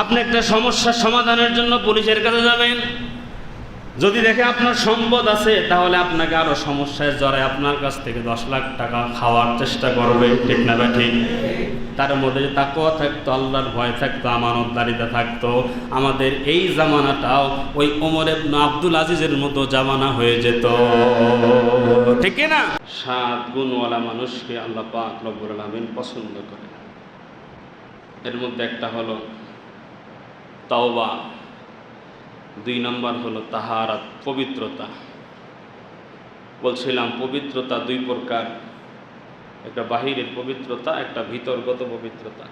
আপনি একটা সমস্যার সমাধানের জন্য পুলিশের কাছে যাবেন, যদি দেখে আপনার সম্পদ আছে তাহলে আপনাকে আরো সমস্যায় জড়ায় আপনার কাছ থেকে 10 লাখ টাকা খাওয়ার চেষ্টা করবে, ঠিক না ঠিক? তার মধ্যে যে তাকওয়া থাকতো, আল্লাহর ভয় থাকতো, আমানতদারিতা থাকতো, আমাদের এই জামানাটাও ওই ওমর ইবনে আব্দুল আজিজের মতো জামানা হয়ে যেত, ঠিক না? 7 গুণওয়ালা মানুষকে আল্লাহ পাক রব্বুল আলামিন পছন্দ করে। এর মধ্যে একটা হলো তাওবা, 2 নম্বর হলো তাহারাত, পবিত্রতা। বলছিলাম পবিত্রতা 2 প্রকার, একটা বাহিরের পবিত্রতা, একটা ভিতরগত পবিত্রতা।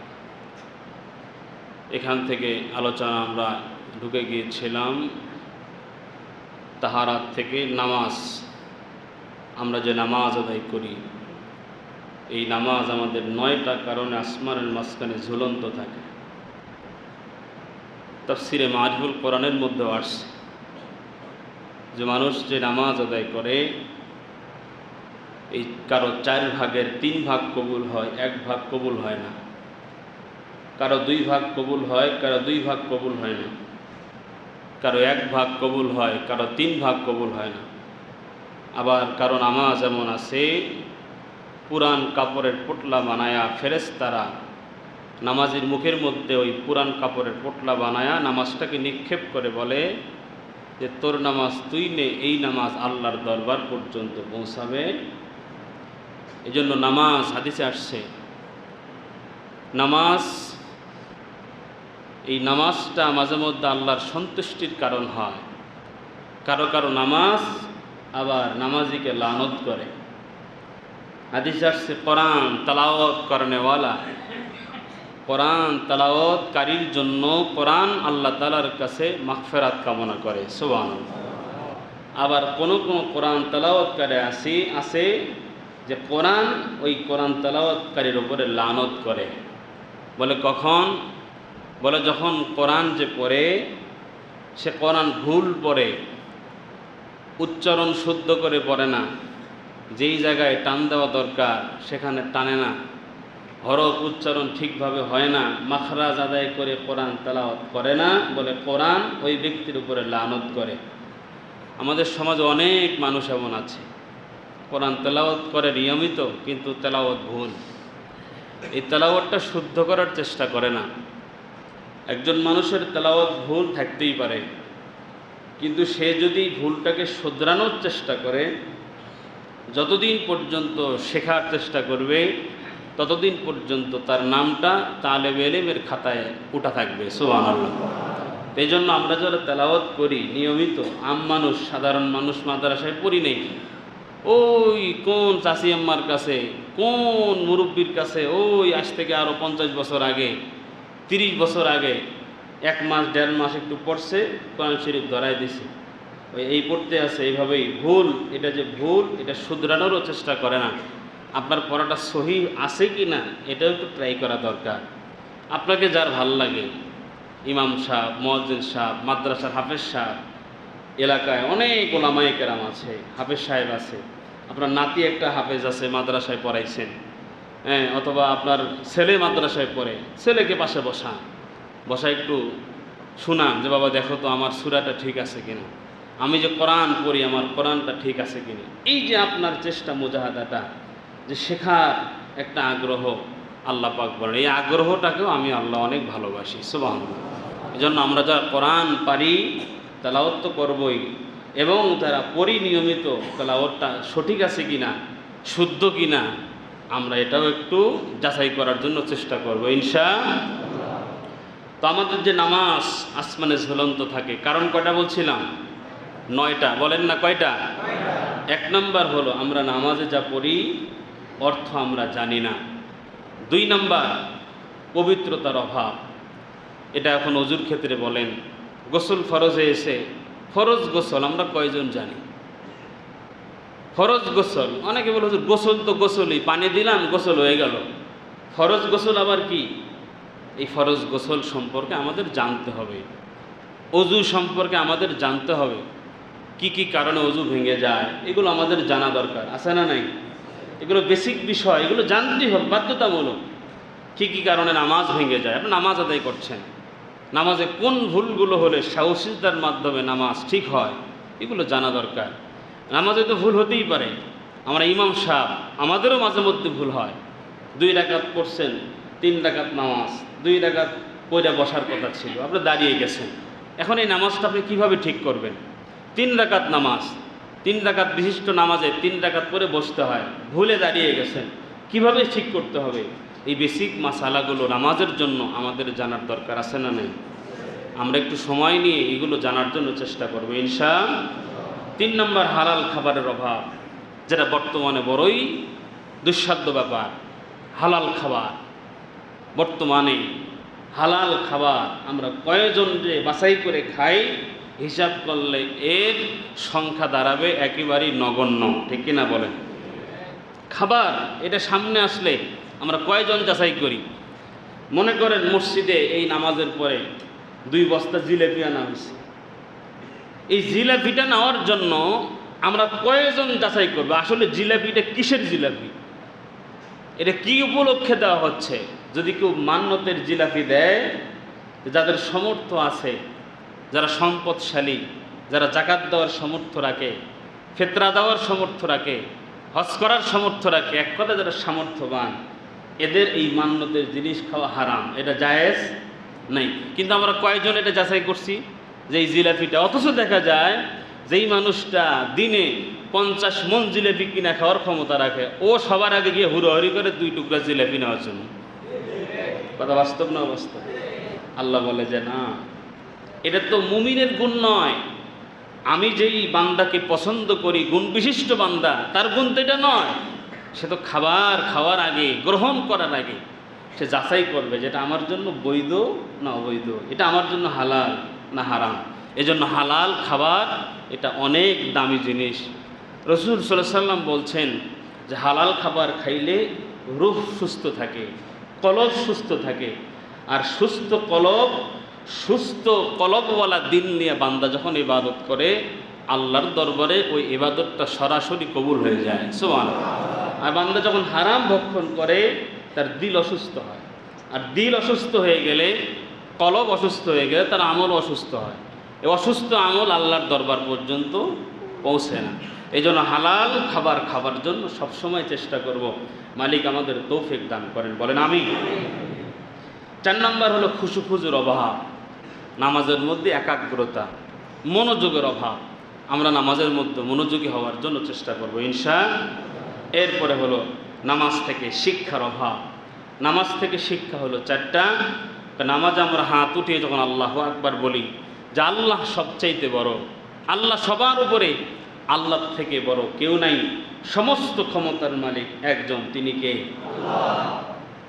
এখান থেকে আলোচনা আমরা ঢুকে গিয়েছিলাম তাহারাত থেকে নামাজ। আমরা যে নামাজ আদায় করি, এই নামাজ আমাদের 9টা কারণে আসমানের মাঝখানে ঝুলন্ত থাকে। তাফসিরে মারিফুল কোরআনের মধ্যেও আসছে যে মানুষ যে নামাজ আদায় করে, এই কারো 4 ভাগের 3 ভাগ কবুল হয়, 1 ভাগ কবুল হয় না। কারো 2 ভাগ কবুল হয়, কারো 2 ভাগ কবুল হয় না। কারো 1 ভাগ কবুল হয়, কারো 3 ভাগ কবুল হয় না। আবার কারো নামাজ এমন আছে, পুরান কাপড়ের পোটলা বানায়া ফেরেশতারা নামাজের মুখের মধ্যে ওই পুরান কাপড়ের পোটলা বানায়া নামাজটাকে নিক্ষেপ করে বলে যে তোর নামাজ তুই নে, এই নামাজ আল্লাহর দরবার পর্যন্ত পৌঁছাবে। এই জন্য নামাজ, হাদিসে আসছে নামাজ, এই নামাজটা মাঝে মধ্যে আল্লাহর সন্তুষ্টির কারণ হয়। কারো কারো নামাজ আবার নামাজিকে লানত করে। হাদিসে আসছে কোরআন তালাওয়াত করনেওয়ালা, কোরআন তালাওয়াতকারীর জন্য কোরআন আল্লাহ তাআলার কাছে মাগফিরাত কামনা করে, সুবহানাল্লাহ। আবার কোন কোন কোরআন তালাওয়াতকারী আছে যে কোরআন, ওই কোরআন তালাওয়াতকারীর উপরে লানত করে। বলে কখন? বলে যখন কোরআন যে পড়ে, সে কোরআন ভুল পড়ে, উচ্চারণ শুদ্ধ করে পড়ে না, যেই জায়গায় টান দেওয়া দরকার সেখানে টানে না, হরফ উচ্চারণ ঠিকভাবে হয় না, মাখরাজ আদায় করে কোরআন তেলাওয়াত করে না, বলে কোরআন ওই ব্যক্তির উপরে লানত করে। আমাদের সমাজে অনেক মানুষ এমন আছে, কোরআন তেলাওয়াত করে নিয়মিত, কিন্তু তেলাওয়াত ভুল। এই তেলাওয়াতটা শুদ্ধ করার চেষ্টা করে না। একজন মানুষের তেলাওয়াত ভুল থাকতেই পারে, কিন্তু সে যদি ভুলটাকে শুধরানোর চেষ্টা করে, যতদিন পর্যন্ত শেখার চেষ্টা করবে ততদিন পর্যন্ত তার নামটা তালেবে ইলমের খাতায় উঠা থাকবে, সুবহানাল্লাহ। এই জন্য আমরা যারা তেলাওয়াত করি নিয়মিত, আম মানুষ, সাধারণ মানুষ মাদ্রাসায় পড়ি নেই, ওই কোন চাচি আম্মার কাছে, কোন মুরব্বীর কাছে, ওই আজ থেকে আরও 50 বছর আগে, 30 বছর আগে 1 মাস 1.5 মাস একটু পড়ছে, কোরআন শরীফ ধরাই দিছে, ওই এই পড়তে আছে, এইভাবেই ভুল। এটা যে ভুল, এটা শুধরানোরও চেষ্টা করে না। আপনার পড়াটা সহি আছে কি না এটাও একটু ট্রাই করা দরকার। আপনাকে যার ভাল লাগে, ইমাম সাহেব, মুয়াজ্জিন সাহেব, মাদ্রাসার হাফেজ সাহেব, এলাকায় অনেক ওলামায়ে কেরাম আছে, হাফেজ সাহেব আছে, আপনার নাতি একটা হাফেজ আছে, মাদ্রাসায় পড়াইছেন, হ্যাঁ, অথবা আপনার ছেলে মাদ্রাসায় পড়ে, ছেলেকে পাশে বসা একটু শোনান যে বাবা দেখো তো আমার সূরাটা ঠিক আছে কিনা, আমি যে কোরআন পড়ি আমার কোরআনটা ঠিক আছে কিনা। এই যে আপনার চেষ্টা, মুজাহাদাটা, যে শেখার একটা আগ্রহ, আল্লাহ পাক বলেন এই আগ্রহটাকেও আমি আল্লাহ অনেক ভালোবাসি, সুবহানাল্লাহ। এই জন্য আমরা যারা কোরআন পারি তেলাওয়াত তো করবই, এবং যারা পড়ি নিয়মিত, তেলাওয়াতটা সঠিক আছে কিনা, শুদ্ধ কিনা, আমরা এটাও একটু যাচাই করার জন্য চেষ্টা করব ইনশাআল্লাহ। তো আমাদের যে নামাজ আসমানে ঝুলন্ত থাকে, কারণ কয়টা বলছিলাম? 9টা। বলেন না কয়টা? 1 নম্বর হলো আমরা নামাজে যা পড়ি অর্থ আমরা জানি না। 2 নম্বর পবিত্রতার অভাব। এটা এখন ওযুর ক্ষেত্রে বলেন, গোসল ফরজে এসে ফরজ গোসল আমরা কয়জন জানি? ফরজ গোসল, অনেকে বলে হুজুর গোসল তো গোসলই, পানি দিলাম গোসল হয়ে গেল। ফরজ গোসল আবার কি? এই ফরজ গোসল সম্পর্কে আমাদের জানতে হবে, অজু সম্পর্কে আমাদের জানতে হবে, কি কি কারণে অজু ভেঙে যায় এগুলো আমাদের জানা দরকার, আছে না নাই? এগুলো বেসিক বিষয়, এগুলো জানতেই হবে বাধ্যতামূলক। কি কি কারণে নামাজ ভেঙে যায়? আপনি নামাজ আদায় করছেন, নামাজে কোন ভুলগুলো হলে সাহসিকতার মাধ্যমে নামাজ ঠিক হয়, এগুলো জানা দরকার। নামাজে তো ভুল হতেই পারে, আমরা ইমাম সাহেব আমাদেরও মাঝে মধ্যে ভুল হয়। 2 রাকাত পড়ছেন, 3 রাকাত নামাজ, 2 রাকাত পড়ে বসার কথা ছিল, আপনি দাঁড়িয়ে গেছেন। এখন এই নামাজটা আপনি কীভাবে ঠিক করবেন? 3 রাকাত নামাজ, 3 রাকাত বিশিষ্ট নামাজে 3 রাকাত পরে বসতে হয়, ভুলে দাঁড়িয়ে গেছেন, কিভাবে ঠিক করতে হবে? এই বেসিক মাসালাগুলো নামাজের জন্য আমাদের জানার দরকার আছে না নেই? আমরা একটু সময় নিয়ে এগুলো জানার জন্য চেষ্টা করবো ইনশাআল্লাহ। 3 নম্বর, হালাল খাবারের অভাব, যেটা বর্তমানে বড়ই দুঃসাধ্য ব্যাপার। হালাল খাবার, বর্তমানে হালাল খাবার আমরা কয়জন যে বাছাই করে খাই, হিসাব করলে এর সংখ্যা দাঁড়াবে একেবারেই নগণ্য, ঠিক কিনা বলেন? খাবার এটা সামনে আসলে আমরা কয়জন যাচাই করি? মনে করেন মসজিদে এই নামাজের পরে 2 বস্তা জিলেপি আনা হয়েছে, এই জিলাপিটা নেওয়ার জন্য আমরা কয়জন যাচাই করবো আসলে জিলাপিটা কিসের জিলাপি, এটা কি উপলক্ষে দেওয়া হচ্ছে? যদি কেউ মান্যতের জিলাপি দেয়, যাদের সামর্থ্য আছে, যারা সম্পদশালী, যারা জাকাত দেওয়ার সামর্থ্য রাখে, ফিতরা দেওয়ার সামর্থ্য রাখে, হজ করার সামর্থ্য রাখে, এক কথা যারা সামর্থ্যবান, এদের এই মান্যতের জিনিস খাওয়া হারাম, এটা জায়েজ নাই। কিন্তু আমরা কয়জন এটা যাচাই করছি যে এই জিলাপিটা? অথচ দেখা যায় যেই মানুষটা দিনে 50 মণ জিলাপি কিনা খাওয়ার ক্ষমতা রাখে, ও সবার আগে গিয়ে হুড়োহুড়ি করে 2 টুকরা জিলাপি নেওয়ার জন্য। কথা বাস্তব না অবাস্তব? আল্লাহ বলে যে না, এটা তো মুমিনের গুণ নয়। আমি যেই বান্দাকে পছন্দ করি, গুণ বিশিষ্ট বান্দা, তার গুণ তো এটা নয়। সে তো খাবার খাওয়ার আগে, গ্রহণ করার আগে সে যাচাই করবে যেটা আমার জন্য বৈধ না অবৈধ, এটা আমার জন্য হালাল না হারাম। এজন্য হালাল খাবার এটা অনেক দামি জিনিস। রাসূল সাল্লাল্লাহু আলাইহি ওয়াসাল্লাম বলছেন যে হালাল খাবার খাইলে রূহ সুস্থ থাকে, কলব সুস্থ থাকে। আর সুস্থ কলবওয়ালা দিল নিয়ে বান্দা যখন ইবাদত করে, আল্লাহর দরবারে ওই ইবাদতটা সরাসরি কবুল হয়ে যায়। সুবহানাল্লাহ। আর বান্দা যখন হারাম ভক্ষণ করে, তার দিল অসুস্থ হয়। আর দিল অসুস্থ হয়ে গেলে, কলব অসুস্থ হয়ে গেলে তার আমল অসুস্থ হয়। এই অসুস্থ আমল আল্লাহর দরবার পর্যন্ত পৌঁছে না। এই জন্য হালাল খাবার খাবার জন্য সবসময় চেষ্টা করব। মালিক আমাদের তৌফিক দান করেন, বলেন আমিন। 4 নম্বর হলো খুশুখুজুর অভাব, নামাজের মধ্যে একাগ্রতা, মনোযোগের অভাব। আমরা নামাজের মধ্যে মনোযোগী হওয়ার জন্য চেষ্টা করব ইনশাআল্লাহ। এরপরে হলো নামাজ থেকে শিক্ষার অভাব। নামাজ থেকে শিক্ষা হলো 4টা। নামাজে আমরা হাত উঠিয়ে যখন আল্লাহু আকবার বলি, যে আল্লাহ সবচাইতে বড়, আল্লাহ সবার উপরে, আল্লাহ থেকে বড় কেউ নাই, সমস্ত ক্ষমতার মালিক একজন, তিনি কে? আল্লাহ।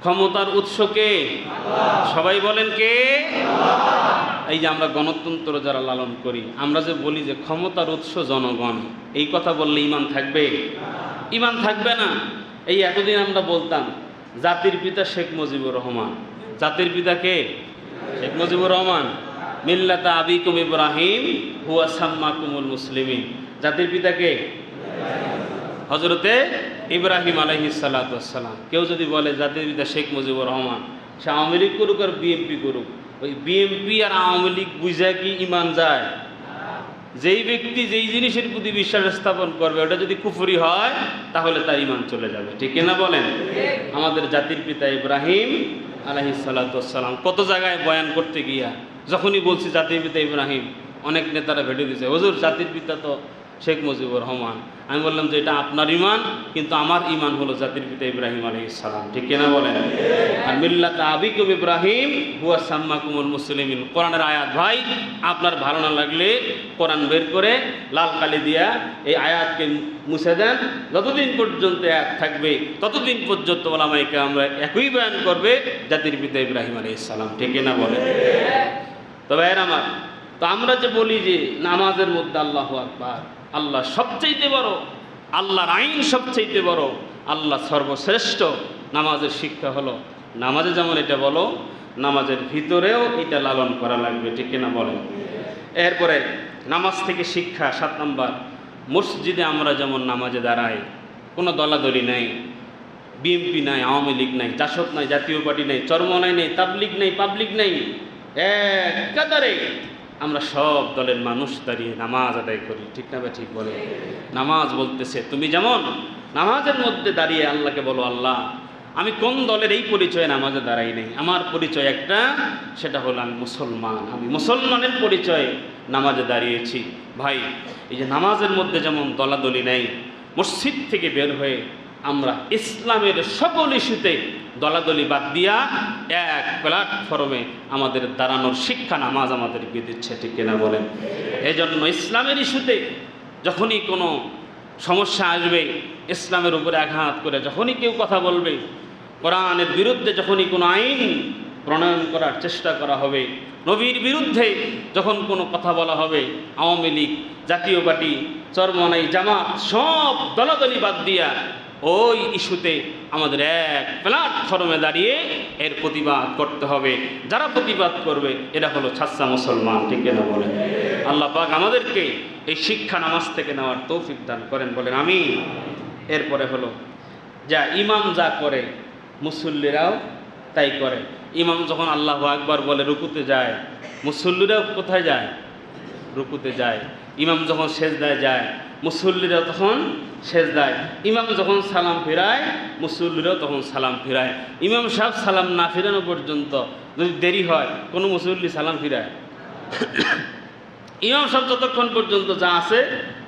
ক্ষমতার উৎস কে? আল্লাহ। সবাই বলেন কে? আল্লাহ। এই যে আমরা গণতন্ত্র যারা লালন করি, আমরা যে বলি যে ক্ষমতার উৎস জনগণ, এই কথা বললে ইমান থাকবে? ইমান থাকবে না। এই এতদিন আমরা বলতাম জাতির পিতা শেখ মুজিবুর রহমান। জাতির পিতা কে? শেখ মুজিবুর রহমান। মিল্লাতা আবিকুম ইব্রাহিম হুয়া সাম্মাকুমুল মুসলিমিন। জাতির পিতা কে? হযরতে ইব্রাহিম আলাইহিস সালাতু ওয়াস সালাম। কেউ যদি বলে জাতির পিতা শেখ মুজিবুর রহমান, সে আওয়ামী লীগ করুক আর বিএনপি করুক, ওই বিএনপি আর আওয়ামী লীগ বুঝা কি ইমান যায়? যেই ব্যক্তি যেই জিনিসের প্রতি বিশ্বাস স্থাপন করবে, ওটা যদি কুফরি হয় তাহলে তার ইমান চলে যাবে, ঠিক কিনা বলেন? আমাদের জাতির পিতা ইব্রাহিম আলাইহিস সালাতু ওয়াস সালাম কত জায়গায় বয়ান করতে গিয়া যখনই বলছি জাতির পিতা ইব্রাহিম, অনেক নেতারা ভেটে দিয়েছে, হুজুর জাতির পিতা তো শেখ মুজিবুর রহমান। আমি বললাম যে এটা আপনার ইমান, কিন্তু আমার ইমান হলো জাতির পিতা ইব্রাহিম আলাইহিস সালাম, ঠিক কিনা বলেন? আর মিল্লাতা আবিকুম ইব্রাহিম হুয়া সাম্মাকুমুল মুসলিমিন, কোরআনের আয়াত। ভাই আপনার ভালো না লাগলে কোরআন বের করে লাল কালি দিয়া এই আয়াতকে মুছে দেন। যতদিন পর্যন্ত আয়াত থাকবে ততদিন পর্যন্ত ওলামায়ে আমরা একই বয়ান করবে, জাতির পিতা ইব্রাহিম আলাইহিস সালাম, ঠিক কিনা বলেন? তবে এর আমার তো আমরা যে বলি যে নামাজের মধ্যে আল্লাহু আকবার, আল্লাহ সবচাইতে বড়, আল্লাহর আইন সবচাইতে বড়, আল্লাহ সর্বশ্রেষ্ঠ। নামাজের শিক্ষা হলো, নামাজে যেমন এটা বলো, নামাজের ভিতরেও এটা লালন করা লাগবে, ঠিক কিনা বলেন? এরপরে নামাজ থেকে শিক্ষা 7 নম্বর, মসজিদে আমরা যেমন নামাজে দাঁড়াই, কোনো দলাদলি নাই, বিএনপি নাই, আওয়ামী লীগ নাই, জাসদ নাই, জাতীয় পার্টি নাই, চরমনাই নেই, তাবলিগ নেই, পাবলিক নেই, এক কাতারে আমরা সব দলের মানুষ দাঁড়িয়ে নামাজ আদায় করি, ঠিক না ভাই? ঠিক বলে। নামাজ বলতেছে তুমি যেমন নামাজের মধ্যে দাঁড়িয়ে আল্লাহকে বলো, আল্লাহ আমি কোন দলের এই পরিচয়ে নামাজে দাঁড়াই নেই, আমার পরিচয় একটা, সেটা হলো আমি মুসলমান, আমি মুসলমানের পরিচয়ে নামাজে দাঁড়িয়েছি। ভাই এই যে নামাজের মধ্যে যেমন দলাদলি নেই, মসজিদ থেকে বের হয়ে আমরা ইসলামের সকল ইস্যুতে দলাদলি বাদ দিয়া এক প্ল্যাটফর্মে আমাদের দাঁড়ানোর শিক্ষা নামাজ আমাদেরকে দিচ্ছে, ঠিক কিনা বলেন? এই জন্য ইসলামের ইস্যুতে যখনই কোনো সমস্যা আসবে, ইসলামের উপরে আঘাত করে যখনই কেউ কথা বলবে, কোরআনের বিরুদ্ধে যখনই কোনো আইন প্রণয়ন করার চেষ্টা করা হবে, নবীর বিরুদ্ধে যখন কোনো কথা বলা হবে, আওয়ামী লীগ, জাতীয় পার্টি, চরমনাই, জামাত সব দলাদলি বাদ দিয়া ওই ইস্যুতে আমাদের এক প্ল্যাটফর্মে দাঁড়িয়ে এর প্রতিবাদ করতে হবে। যারা প্রতিবাদ করবে এরা হলো ছাচ্চা মুসলমান, ঠিক না বলেন? আল্লাহ পাক আমাদেরকে এই শিক্ষা নামাজ থেকে নেওয়ার তৌফিক দান করেন, বলেন আমিন। এরপরে হলো যা ইমাম যা করে মুসল্লিরাও তাই করে। ইমাম যখন আল্লাহু আকবার বলে রুকুতে যায়, মুসল্লিরাও কোথায় যায়? রুকুতে যায়। ইমাম যখন সেজদায় যায়, মুসল্লিরাও তখন সেজদায়। ইমাম যখন সালাম ফিরায়, মুসল্লিরাও তখন সালাম ফিরায়। ইমাম সাহেব সালাম না ফিরানো পর্যন্ত যদি দেরি হয়, কোনো মুসল্লি সালাম ফিরায়? ইমাম সাহেব যতক্ষণ পর্যন্ত যা আছে,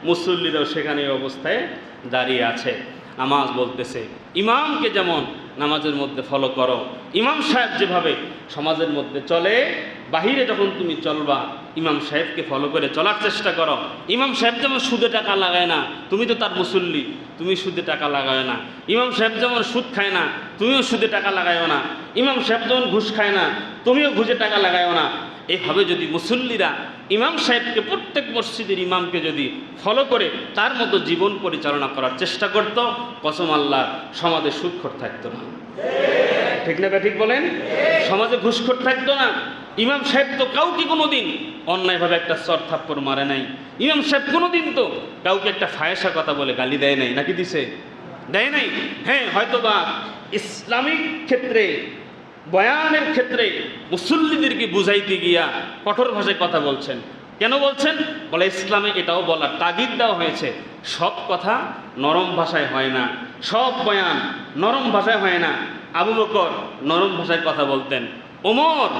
মুসল্লিরাও সেখানে অবস্থায় দাঁড়িয়ে আছে। নামাজ বলতেছে ইমামকে যেমন নামাজের মধ্যে ফলো করো, ইমাম সাহেব যেভাবে সমাজের মধ্যে চলে, বাহিরে যখন তুমি চলবা ইমাম সাহেবকে ফলো করে চলার চেষ্টা করো। ইমাম সাহেব যেমন সুদে টাকা লাগায় না, তুমি তো তার মুসল্লি, তুমি সুদে টাকা লাগায় না। ইমাম সাহেব যেমন সুদ খায় না, তুমিও সুদে টাকা লাগায়ও না। ইমাম সাহেব যেমন ঘুষ খায় না, তুমিও ঘুষে টাকা লাগায়ও না। এইভাবে যদি মুসল্লিরা ইমাম সাহেবকে, প্রত্যেক মসজিদের ইমামকে যদি ফলো করে তার মতো জীবন পরিচালনা করার চেষ্টা করত, কসম আল্লাহ সমাজে সুদখোর থাকতো না, ঠিক না? ঠিক বলেন? সমাজে ঘুষখোর থাকতো না। ইমাম সাহেব তো কাউকে কোনো দিন অন্যায়ভাবে একটা চর থাপ্পড় মারে নাই। ইমাম সাহেব কোনো দিন তো কাউকে একটা ফায়সা কথা বলে গালি দেয় নাই, নাকি দিছে? দেয় নাই। হ্যাঁ, হয়তোবা ইসলামিক ক্ষেত্রে, বয়ানের ক্ষেত্রে মুসল্লিদেরকে বুঝাইতে গিয়া কঠোর ভাষায় কথা বলছেন। কেন বলছেন? বলে ইসলামে এটাও বলার তাগিদ দেওয়া হয়েছে, সব কথা নরম ভাষায় হয় না, সব বয়ান নরম ভাষায় হয় না। আবু বকর নরম ভাষায় কথা বলতেন, ওমর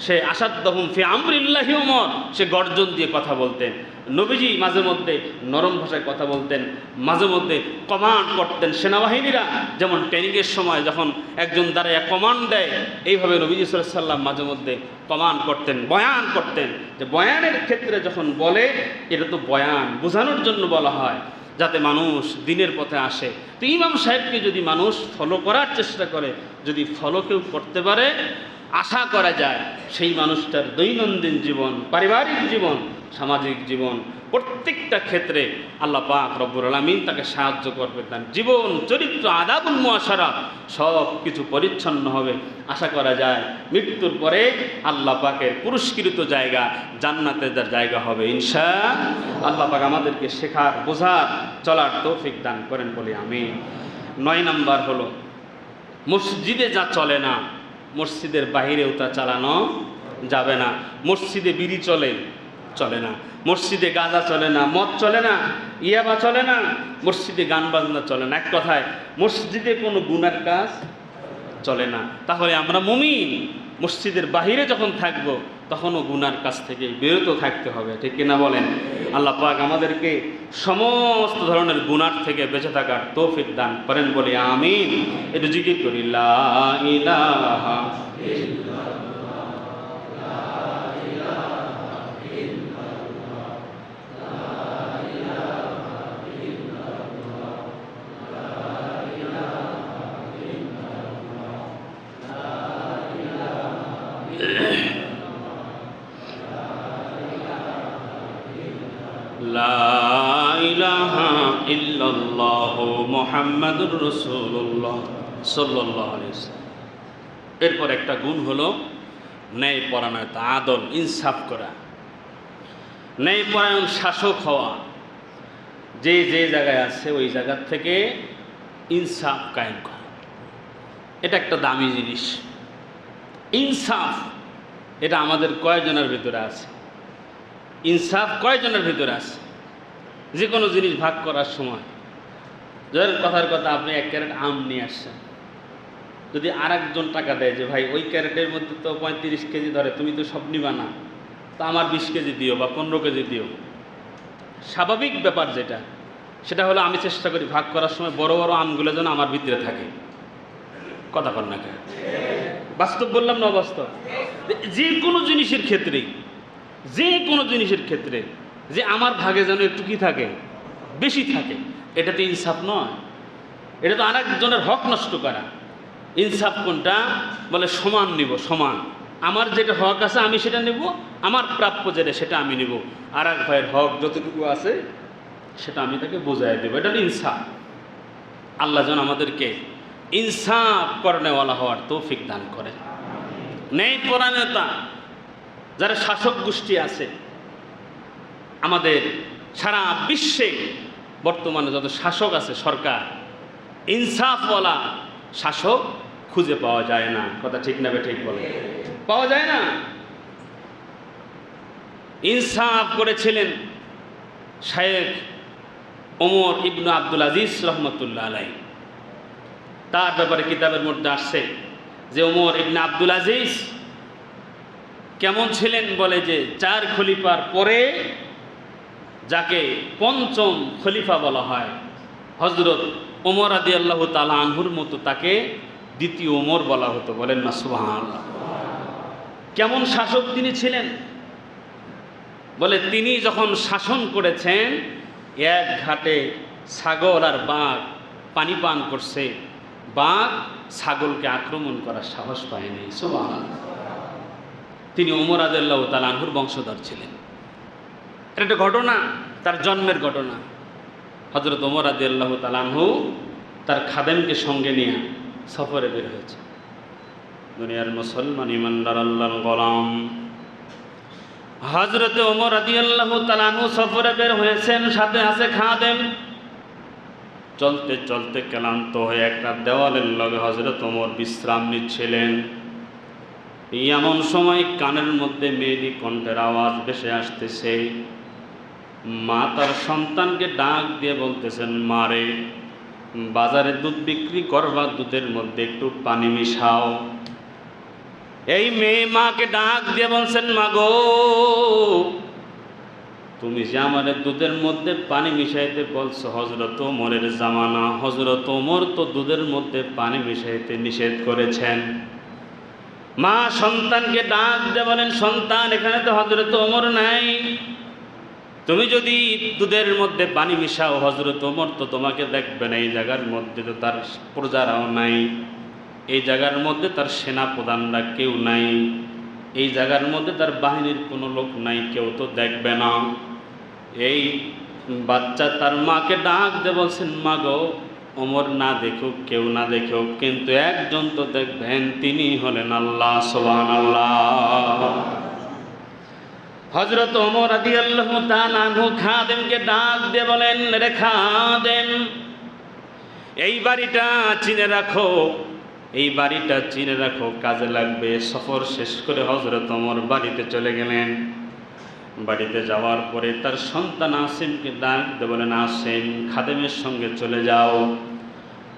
সে আসাদ্দাহুম ফি আমরিল্লাহি, ওমর সে গর্জন দিয়ে কথা বলতেন। নবীজি মাঝে মধ্যে নরম ভাষায় কথা বলতেন, মাঝে মধ্যে কমান্ড করতেন। সেনাবাহিনীরা যেমন ট্রেনিংয়ের সময় যখন একজন দাঁড়ায় কমান্ড দেয়, এইভাবে নবীজি সাল্লাল্লাহু আলাইহি ওয়াসাল্লাম মাঝে মধ্যে কমান্ড করতেন, বয়ান করতেন। যে বয়ানের ক্ষেত্রে যখন বলে, এটা তো বয়ান বোঝানোর জন্য বলা হয়, যাতে মানুষ দিনের পথে আসে। তো ইমাম সাহেবকে যদি মানুষ ফলো করার চেষ্টা করে, যদি ফলো কেউ করতে পারে, আশা করা যায় সেই মানুষটার দৈনন্দিন জীবন, পারিবারিক জীবন, সামাজিক জীবন, প্রত্যেকটা ক্ষেত্রে আল্লাহ পাক রব্বুল আলামিন তাকে সাহায্য করবে। তার জীবন, চরিত্র, আদাবুল মুআশারাত সব কিছু পরিচ্ছন্ন হবে। আশা করা যায় মৃত্যুর পরে আল্লাহ পাকের পুরস্কৃত জায়গা জান্নাতে যার জায়গা হবে ইনশাআল্লাহ। আল্লাহ পাক আমাদেরকে শেখার, বোঝার, চলার তৌফিক দান করেন বলে আমিন। 9 নাম্বার হলো মসজিদে যা চলে না, মসজিদের বাহিরেও তা চালানো যাবে না। মসজিদে বিড়ি চলে না, মসজিদে গাঁজা চলে না, মদ চলে না, ইয়াবা চলে না, মসজিদে গান বাজনা চলে না। এক কথায় মসজিদে কোনো গুনার কাজ চলে না। তাহলে আমরা মুমিন মসজিদের বাহিরে যখন থাকব, তখনও গুনার কাছ থেকে বিরত থাকতে হবে, ঠিক কিনা বলেন? আল্লাহ পাক আমাদেরকে সমস্ত ধরনের গুনার থেকে বেঁচে থাকার তৌফিক দান করেন বলে আমিন। একটু জিকির করি, লা ইলাহা লা ইলাহা ইল্লাল্লাহু মুহাম্মাদুর রাসূলুল্লাহ সাল্লাল্লাহু আলাইহি ওয়াসাল্লাম। এরপর একটা গুণ হলো ন্যায়পরায়ণতা, আদল, ইনসাফ করা, ন্যায়পরায়ণ শাসক হওয়া। যে যে জায়গায় আছে ওই জায়গার থেকে ইনসাফ কায়েম করা, এটা একটা দামি জিনিস। ইনসাফ এটা আমাদের কয়জনের ভিতরে আছে? ইনসাফ কয়জনের ভিতরে আছে? যে কোনো জিনিস ভাগ করার সময়, ধরেন কথার কথা, আপনি 1 ক্যারেট আম নিয়ে আসছেন, যদি আর একজন টাকা দেয় যে ভাই ওই ক্যারেটের মধ্যে তো 35 কেজি ধরে, তুমি তো সব নিবা না, তো আমার 20 কেজি দিও বা 15 কেজি দিও। স্বাভাবিক ব্যাপার যেটা, সেটা হলো আমি চেষ্টা করি ভাগ করার সময় বড় বড় আমগুলো যেন আমার ভিতরে থাকে। কথা বল না কেন? বাস্তব বললাম না অবাস্তব? যে কোনো জিনিসের ক্ষেত্রেই, যে কোনো জিনিসের ক্ষেত্রে যে আমার ভাগে যেন একটু কি থাকে, বেশি থাকে, এটা তো ইনসাফ নয়, এটা তো আর একজনের হক নষ্ট করা। ইনসাফ কোনটা? বলে সমান নিব, সমান। আমার যেটা হক আছে আমি সেটা নেব, আমার প্রাপ্য যেটা সেটা আমি নেব, আর এক ভাইয়ের হক যতটুকু আছে সেটা আমি তাকে বোঝাই দেবো। এটা হলো ইনসাফ। আল্লাহ যেন আমাদেরকে ইনসাফ করনেওয়ালা হওয়ার তৌফিক দান করে। নেই পরায়ণতা যারা শাসক গোষ্ঠী আছে আমাদের সারা বিশ্বে, বর্তমানে যত শাসক আছে সরকার, ইনসাফওয়ালা শাসক খুঁজে পাওয়া যায় না। কথা ঠিক না? ঠিক বলে পাওয়া যায় না। ইনসাফ করেছিলেন শায়েখ ওমর ইবনে আব্দুল আজিজ রহমতুল্লাহ আলাইহি। তার ব্যাপারে কিতাবের মধ্যে আসছে যে ওমর ইবনে আব্দুল আজিজ কেমন ছিলেন, বলে যে 4 খলিফার পরে যাকে 5ম খলিফা বলা হয়, হযরত ওমর রাদিয়াল্লাহু তাআলা আনহুর মতো তাকে 2য় ওমর বলা হতো। বলেন না সুবহানাল্লাহ। কেমন শাসক তিনি ছিলেন, বলে তিনি যখন শাসন করেছেন, এক ঘাটে ছাগল আর বাঘ পানি পান করছে, বাঘ ছাগলকে আক্রমণ করার সাহস পায়নি। সুবহানাল্লাহ। তিনি ওমর রাদিয়াল্লাহু তাআলা আনহুর বংশধর ছিলেন। এটা একটা ঘটনা, তার জন্মের ঘটনা। হযরত ওমর রাদিয়াল্লাহু তাআলা আনহু তার খাদেমকে সঙ্গে নিয়ে সফরে বের হয়েছে। দুনিয়ার মুসলমান ইমানদার আল্লাহর গোলাম হযরত ওমর রাদিয়াল্লাহু তাআলা আনহু সফরে বের হয়েছেন, সাথে আছে খাদেম। চলতে চলতে ক্লান্ত হয়ে একটা দেওয়ালের লগে হযরত ওমর বিশ্রাম নিচ্ছিলেন। এমন সময় কানের মধ্যে মেয়েলি কণ্ঠের আওয়াজ ভেসে আসতেছে। মা তার সন্তানকে ডাক দিয়ে বলতেছেন, মারে, বাজারে দুধ বিক্রি করবা, দুধের মধ্যে একটু পানি মিশাও। এই মেয়ে মাকে ডাক দিয়ে বলছেন, মা গো, তুমি যে আমার দুধের মধ্যে পানি মিশাইতে বলছো, হযরত ওমরের জামানা, হযরত ওমর তো দুধের মধ্যে পানি মিশাইতে নিষেধ করেছেন। মা সন্তানকে ডাক দিয়ে বলেন, সন্তান, এখানে তো হযরত ওমর নাই, তুমি যদি দুধের মধ্যে পানি মিশাও, হযরত ওমর তো তোমাকে দেখবে না। এই জায়গার মধ্যে তো তার প্রজারাও নাই, এই জায়গার মধ্যে তার সেনা প্রধানরা কেউ নাই, এই জায়গার মধ্যে তার বাহিনীর কোনো লোক নাই, কেউ তো দেখবে না। এই বাচ্চা তার মাকে ডাক দিয়ে বলছেন, মা গো, ওমর না দেখুক, কেউ না দেখুক, কিন্তু একজন তো দেখবেন, তিনি হলেন আল্লাহ। সুবহানাল্লাহ। হযরত ওমর রাদিয়াল্লাহু তাআলা আনহু খাদেমকে ডাক দিয়ে বলেন, রে খাদেম, এই বাড়িটা চিনে রাখো, এই বাড়িটা চিনে রাখো, কাজে লাগবে। সফর শেষ করে হযরত ওমর বাড়িতে চলে গেলেন। বাড়িতে যাওয়ার পরে তার সন্তান আসিমকে ডাক দিয়ে বলেন, আসিম, খাদেমের সঙ্গে চলে যাও,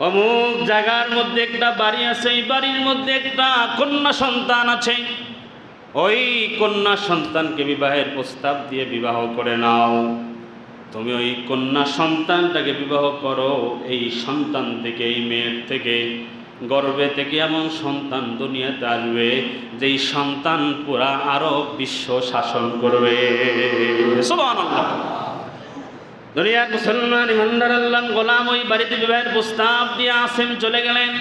অমুক জায়গার মধ্যে একটা বাড়ি আছে, এই বাড়ির মধ্যে একটা কন্যা সন্তান আছে, ওই কন্যা সন্তানকে বিবাহের প্রস্তাব দিয়ে বিবাহ করে নাও। তুমি ওই কন্যা সন্তানটাকে বিবাহ করো, এই সন্তান থেকে, এই মেয়ের থেকে, গর্ভে থেকে এমন সন্তান দুনিয়াতে আসবে যেই সন্তান পুরা আরব বিশ্ব শাসন করবে। সুবহানাল্লাহ। দুনিয়ার মুসলমান ইমানদার আল্লাহর গোলাম ওই বাড়িতে বিবাহের প্রস্তাব দিয়ে আসিম চলে গেলেন,